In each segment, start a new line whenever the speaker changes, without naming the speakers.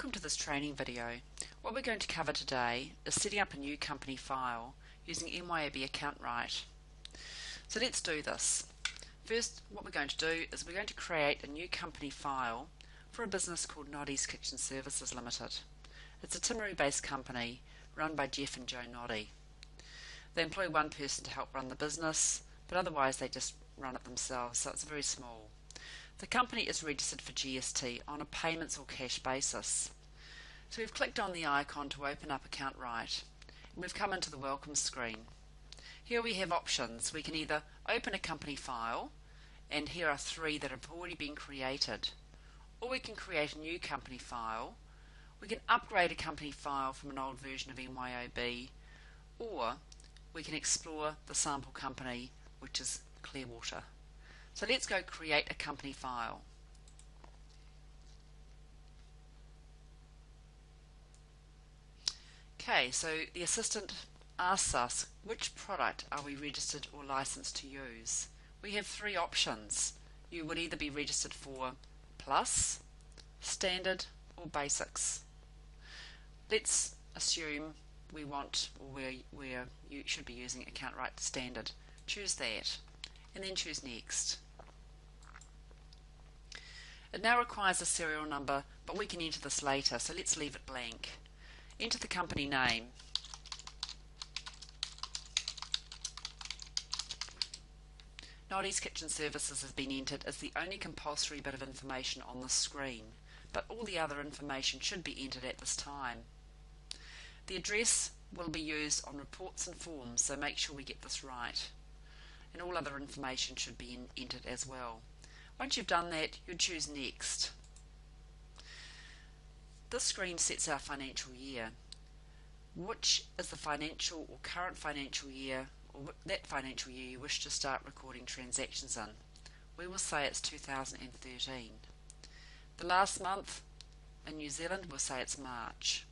Welcome to this training video. What we're going to cover today is setting up a new company file using MYOB Account Right. So let's do this. First, what we're going to do is we're going to create a new company file for a business called Noddy's Kitchen Services Limited. It's a Timaru-based company run by Jeff and Joe Noddy. They employ one person to help run the business, but otherwise they just run it themselves, so it's very small. The company is registered for GST on a payments or cash basis. So we've clicked on the icon to open up Account Right, and we've come into the welcome screen. Here we have options. We can either open a company file, and here are three that have already been created, or we can create a new company file. We can upgrade a company file from an old version of MYOB, or we can explore the sample company, which is Clearwater. So let's go create a company file. Okay, so the assistant asks us which product are we registered or licensed to use. We have three options. You would either be registered for Plus, Standard or Basics. Let's assume we want, or where you should be using Account Right Standard. Choose that and then choose Next. It now requires a serial number, but we can enter this later, so let's leave it blank. Enter the company name. Noddy's Kitchen Services has been entered as the only compulsory bit of information on the screen, but all the other information should be entered at this time. The address will be used on reports and forms, so make sure we get this right. And all other information should be entered as well. Once you've done that, you choose Next. This screen sets our financial year. Which is the financial or current financial year, or that financial year you wish to start recording transactions in. We will say it's 2013. The last month in New Zealand, we'll say it's March.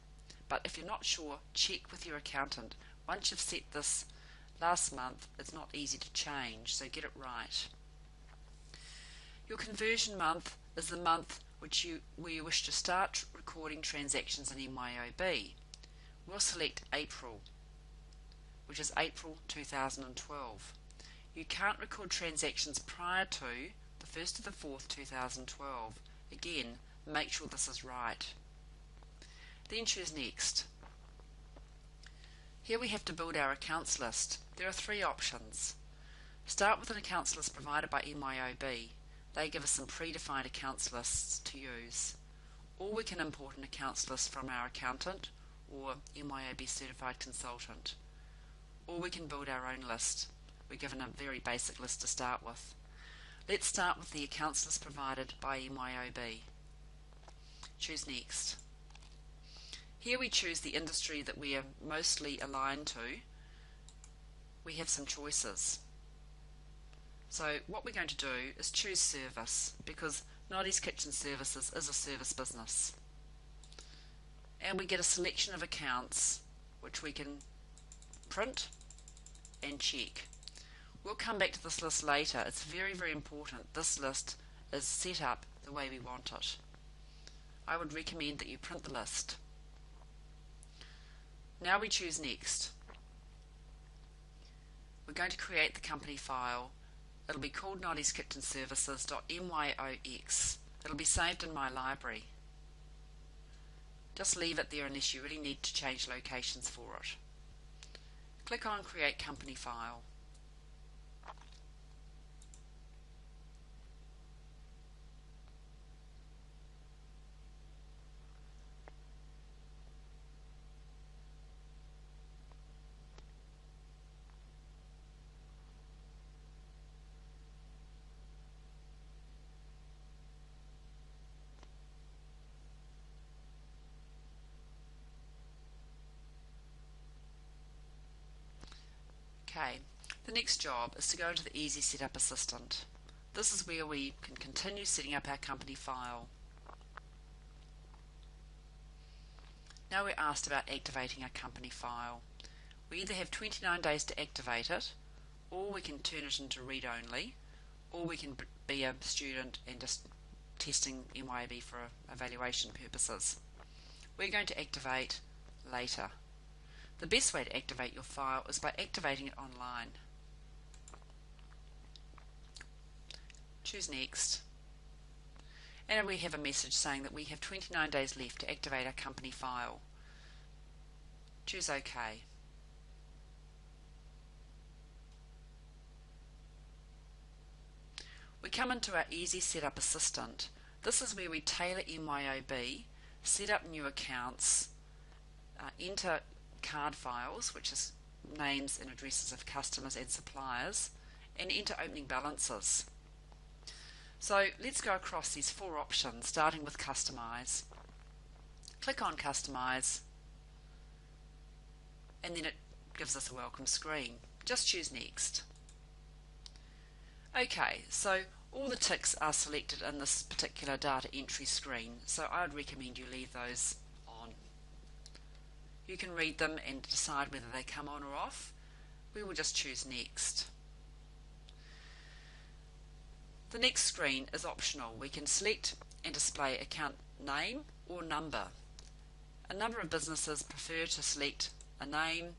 But if you're not sure, check with your accountant. Once you've set this last month, it's not easy to change, so get it right. Your conversion month is the month where you wish to start recording transactions in MYOB. We'll select April, which is April 2012. You can't record transactions prior to the 1st of the 4th 2012. Again, make sure this is right. Then choose Next. Here we have to build our accounts list. There are three options. Start with an accounts list provided by MYOB. They give us some predefined accounts lists to use. Or we can import an accounts list from our accountant or MYOB certified consultant. Or we can build our own list. We're given a very basic list to start with. Let's start with the accounts list provided by MYOB. Choose Next. Here we choose the industry that we are mostly aligned to. We have some choices. So what we're going to do is choose Service, because Noddy's Kitchen Services is a service business. And we get a selection of accounts which we can print and check. We'll come back to this list later. It's very, very important this list is set up the way we want it. I would recommend that you print the list. Now we choose Next. We're going to create the company file. It'll be called Noddy's Kitchen Services.myox. It'll be saved in my library. Just leave it there unless you really need to change locations for it. Click on Create Company File. Okay, the next job is to go into the Easy Setup Assistant. This is where we can continue setting up our company file. Now we're asked about activating our company file. We either have 29 days to activate it, or we can turn it into read-only, or we can be a student and just testing MYOB for evaluation purposes. we're going to activate later. The best way to activate your file is by activating it online. Choose Next. And we have a message saying that we have 29 days left to activate our company file. Choose OK. We come into our Easy Setup Assistant. This is where we tailor MYOB, set up new accounts, enter card files, which is names and addresses of customers and suppliers, and enter opening balances. So let's go across these four options, starting with Customize. Click on Customize, and then it gives us a welcome screen. Just choose Next. Okay, so all the ticks are selected in this particular data entry screen, so I would recommend you leave those on. You can read them and decide whether they come on or off. We will just choose Next. The next screen is optional. We can select and display account name or number. A number of businesses prefer to select a name,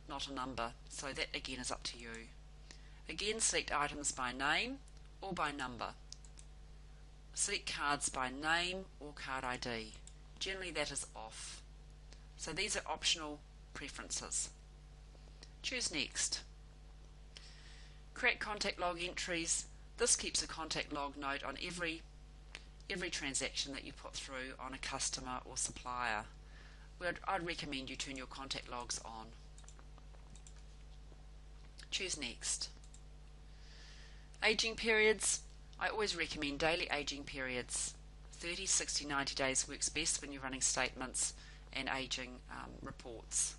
not a number, so that again is up to you. Again, select items by name or by number. Select cards by name or card ID. Generally that is off. So these are optional preferences. Choose Next. Create contact log entries. This keeps a contact log note on every transaction that you put through on a customer or supplier. I'd recommend you turn your contact logs on. Choose Next. Aging periods. I always recommend daily aging periods. 30, 60, 90 days works best when you're running statements and aging reports.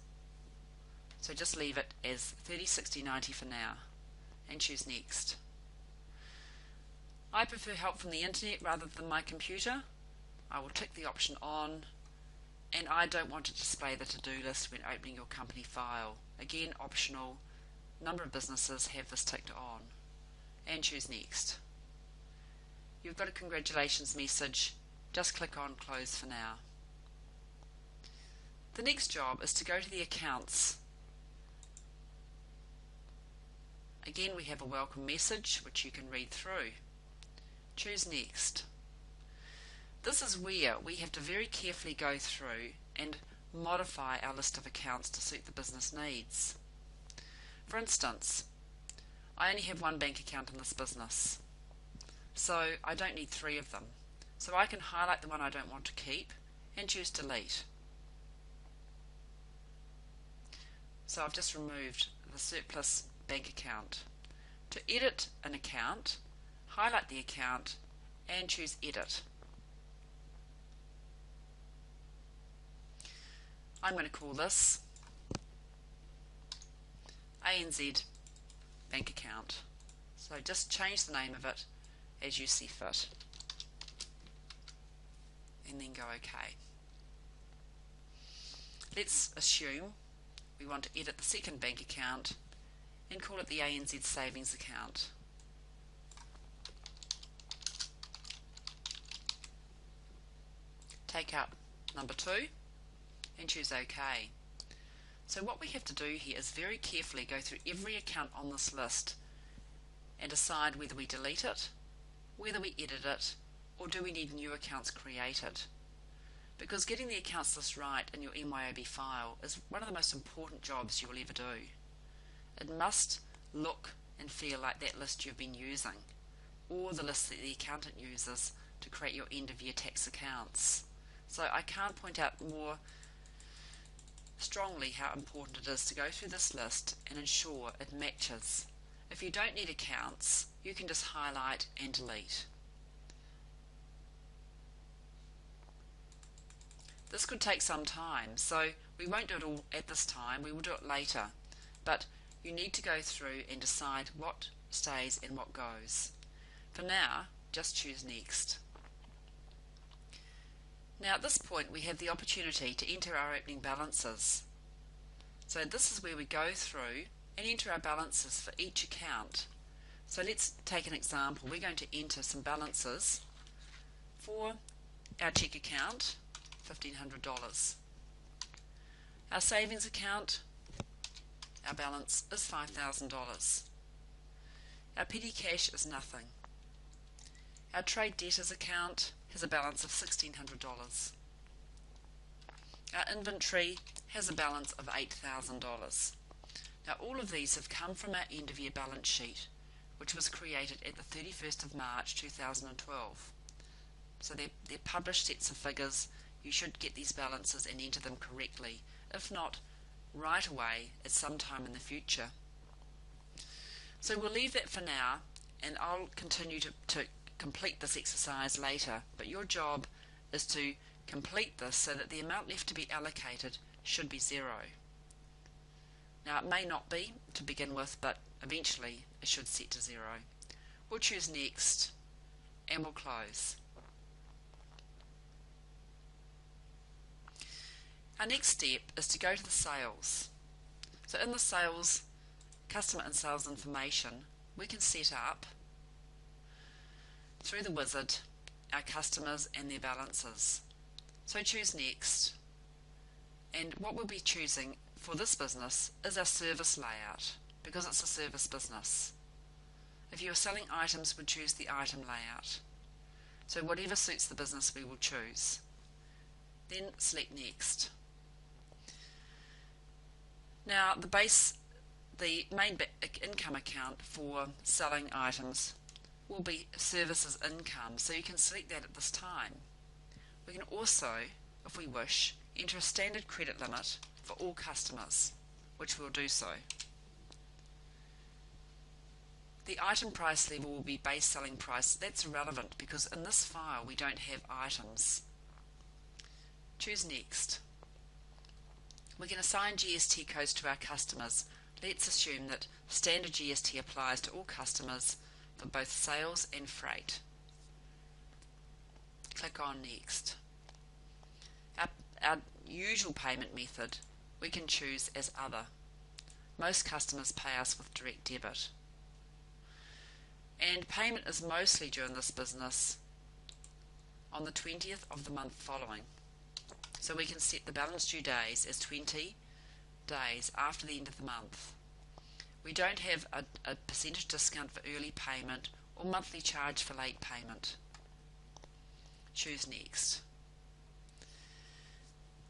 So just leave it as 30, 60, 90 for now and choose Next. I prefer help from the internet rather than my computer. I will tick the option on, and I don't want to display the to-do list when opening your company file. Again, optional. A number of businesses have this ticked on. And choose Next. You've got a congratulations message. Just click on Close for now. The next job is to go to the accounts. Again, we have a welcome message which you can read through. Choose Next. This is where we have to very carefully go through and modify our list of accounts to suit the business needs. For instance, I only have one bank account in this business, so I don't need three of them. So I can highlight the one I don't want to keep and choose Delete. So I've just removed the surplus bank account. To edit an account, highlight the account and choose Edit. I'm going to call this ANZ bank account. So just change the name of it as you see fit and then go OK. Let's assume we want to edit the second bank account and call it the ANZ savings account. Take up number 2 and choose OK. So what we have to do here is very carefully go through every account on this list and decide whether we delete it, whether we edit it, or do we need new accounts created. Because getting the accounts list right in your MYOB file is one of the most important jobs you will ever do. It must look and feel like that list you've been using, or the list that the accountant uses to create your end of year tax accounts. So I can't point out more strongly how important it is to go through this list and ensure it matches. If you don't need accounts, you can just highlight and delete. This could take some time, so we won't do it all at this time, we will do it later. But you need to go through and decide what stays and what goes. For now, just choose Next. Now at this point we have the opportunity to enter our opening balances. So this is where we go through and enter our balances for each account. So let's take an example. We're going to enter some balances for our cheque account $1,500. Our savings account, our balance is $5,000. Our petty cash is nothing. Our trade debtors account has a balance of $1,600. Our inventory has a balance of $8,000. Now all of these have come from our end of year balance sheet, which was created at the 31st of March 2012. So they're published sets of figures. You should get these balances and enter them correctly. If not, right away at some time in the future. So we'll leave that for now, and I'll continue to complete this exercise later, but your job is to complete this so that the amount left to be allocated should be zero. Now it may not be to begin with, but eventually it should set to zero. We'll choose next and we'll close. Our next step is to go to the sales. So in the sales, customer and sales information, we can set up through the wizard our customers and their balances. So choose next, and what we'll be choosing for this business is our service layout, because it's a service business. If you're selling items, we'll choose the item layout. So whatever suits the business we will choose. Then select next. Now the main income account for selling items will be services income, so you can select that at this time. We can also, if we wish, enter a standard credit limit for all customers, which we'll do so. The item price level will be base selling price. That's irrelevant because in this file we don't have items. Choose next. We can assign GST codes to our customers. Let's assume that standard GST applies to all customers for both sales and freight. Click on next. Our usual payment method we can choose as other. Most customers pay us with direct debit. And payment is mostly during this business on the 20th of the month following. So we can set the balance due days as 20 days after the end of the month. We don't have a percentage discount for early payment or monthly charge for late payment. Choose next.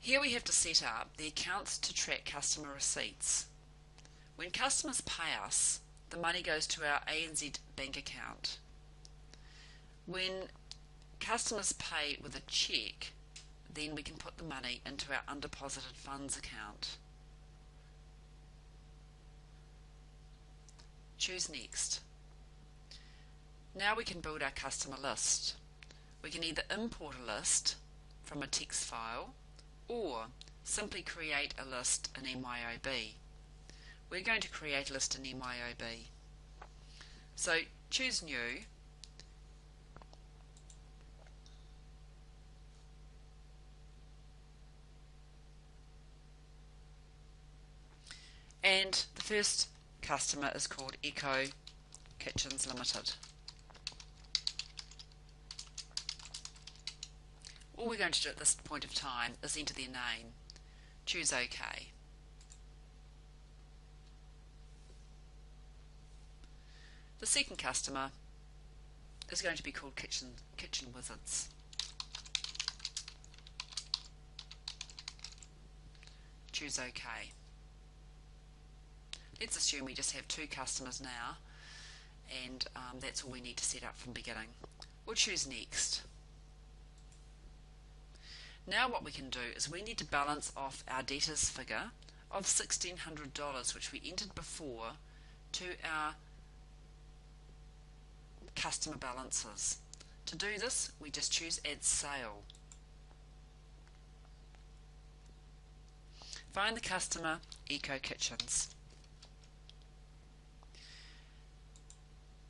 Here we have to set up the accounts to track customer receipts. When customers pay us, the money goes to our ANZ bank account. When customers pay with a cheque, then we can put the money into our undeposited funds account. Choose next. Now we can build our customer list. We can either import a list from a text file or simply create a list in MYOB. We're going to create a list in MYOB. So choose new. And the first customer is called Eco Kitchens Limited. All we're going to do at this point of time is enter their name. Choose OK. The second customer is going to be called Kitchen Wizards. Choose OK. Let's assume we just have two customers now, and that's all we need to set up from the beginning. We'll choose next. Now what we can do is we need to balance off our debtors figure of $1,600, which we entered before, to our customer balances. To do this, we just choose Add Sale. Find the customer, Eco Kitchens.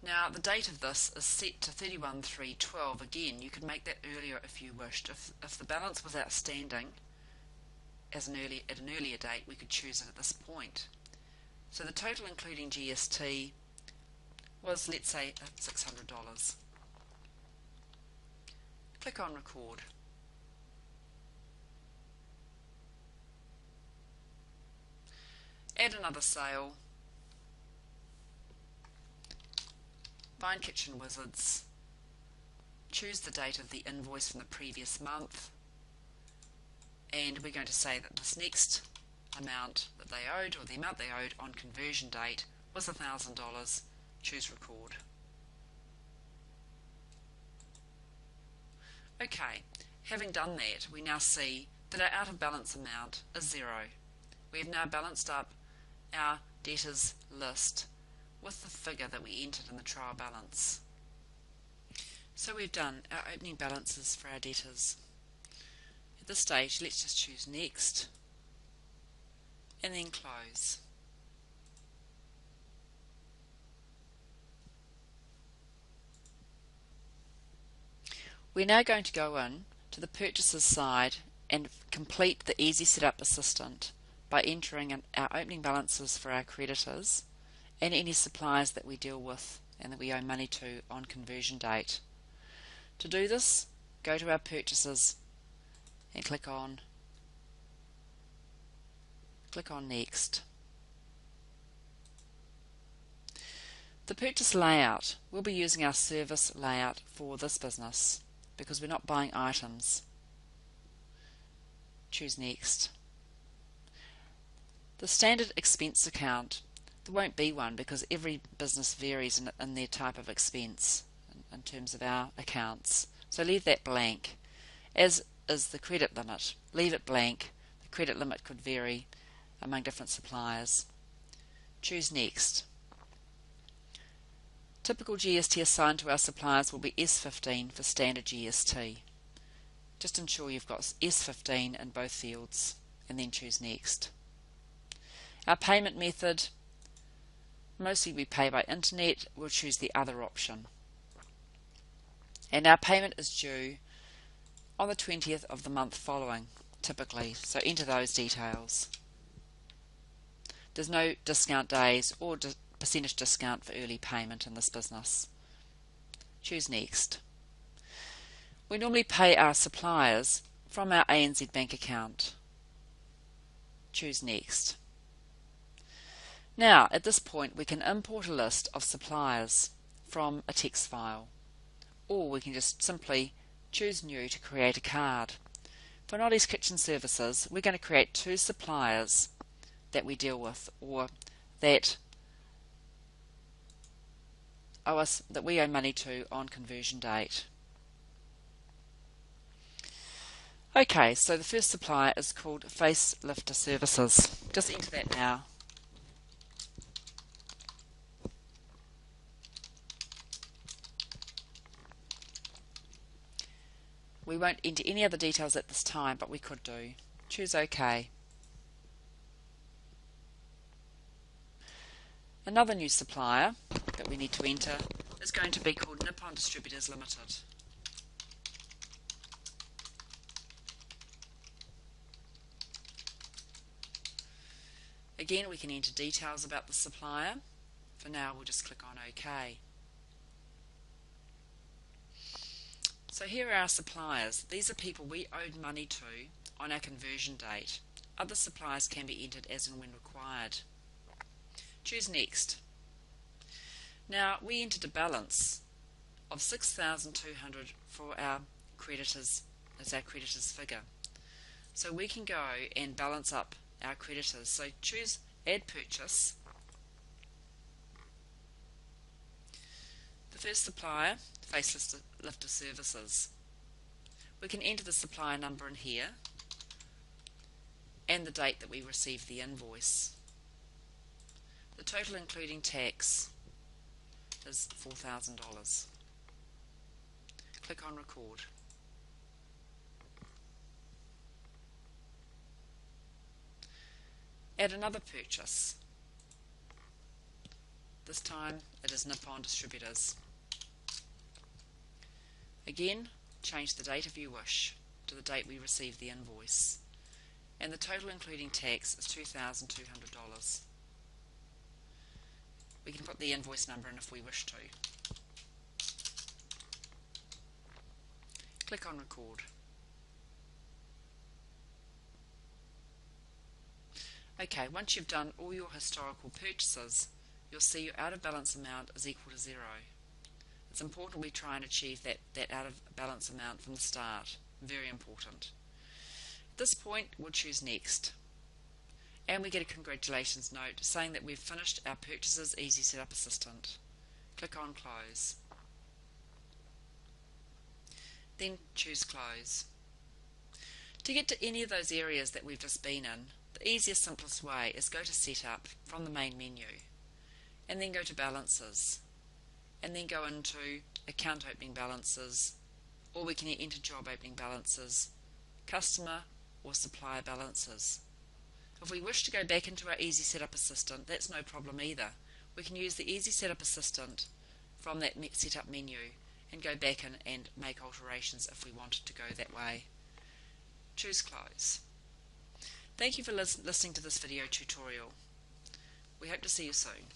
Now the date of this is set to 31/3/12. Again, you could make that earlier if you wished. If the balance was outstanding at an earlier date, we could choose it at this point. So the total including GST was, let's say, $600. Click on Record. add another sale, find Kitchen Wizards, choose the date of the invoice from the previous month, and we're going to say that this next amount that they owed, or the amount they owed on conversion date, was $1,000. Choose record. Okay, having done that, we now see that our out of balance amount is 0. We have now balanced up our debtors list with the figure that we entered in the trial balance. So we've done our opening balances for our debtors. At this stage, let's just choose next and then close. We're now going to go in to the purchases side and complete the Easy Setup Assistant by entering in our opening balances for our creditors and any suppliers that we deal with and that we owe money to on conversion date. To do this, go to our purchases and click on Next. The purchase layout, we'll be using our service layout for this business because we're not buying items. Choose Next. The standard expense account, there won't be one because every business varies in their type of expense in terms of our accounts. So leave that blank, as is the credit limit. Leave it blank. The credit limit could vary among different suppliers. Choose Next. Typical GST assigned to our suppliers will be S15 for standard GST. Just ensure you've got S15 in both fields and then choose Next. Our payment method, mostly we pay by internet. We'll choose the other option. And our payment is due on the 20th of the month following, typically, so enter those details. There's no discount days or percentage discount for early payment in this business. Choose Next. We normally pay our suppliers from our ANZ bank account. Choose Next. Now, at this point, we can import a list of suppliers from a text file, or we can just simply choose New to create a card. For Noddy's Kitchen Services, we're going to create 2 suppliers that we deal with, or that we owe money to on conversion date. Okay, so the first supplier is called Facelifter Services. Just enter that now. We won't enter any other details at this time, but we could do. Choose OK. Another new supplier that we need to enter is going to be called Nippon Distributors Limited. Again, we can enter details about the supplier. For now, we'll just click on OK. So here are our suppliers. These are people we owed money to on our conversion date. Other suppliers can be entered as and when required. Choose Next. Now we entered a balance of $6,200 for our creditors as our creditors figure. So we can go and balance up our creditors. So choose Add Purchase. The first supplier, Facelifter Services. We can enter the supplier number in here and the date that we received the invoice. The total including tax is $4,000. Click on Record. Add another purchase. This time it is Nippon Distributors. Again, change the date if you wish to the date we received the invoice. And the total including tax is $2,200. We can put the invoice number in if we wish to. Click on Record. Okay, once you've done all your historical purchases, you'll see your out of balance amount is equal to 0. It's important we try and achieve that out of balance amount from the start. Very important. At this point, we'll choose Next. And we get a congratulations note saying that we've finished our Purchases Easy Setup Assistant. Click on Close. Then choose Close. To get to any of those areas that we've just been in, the easiest, simplest way is go to Setup from the main menu, and then go to Balances, and then go into Account Opening Balances, or we can enter Job Opening Balances, Customer or Supplier Balances. If we wish to go back into our Easy Setup Assistant, that's no problem either. We can use the Easy Setup Assistant from that Setup menu and go back in and make alterations if we wanted to go that way. Choose Close. Thank you for listening to this video tutorial. We hope to see you soon.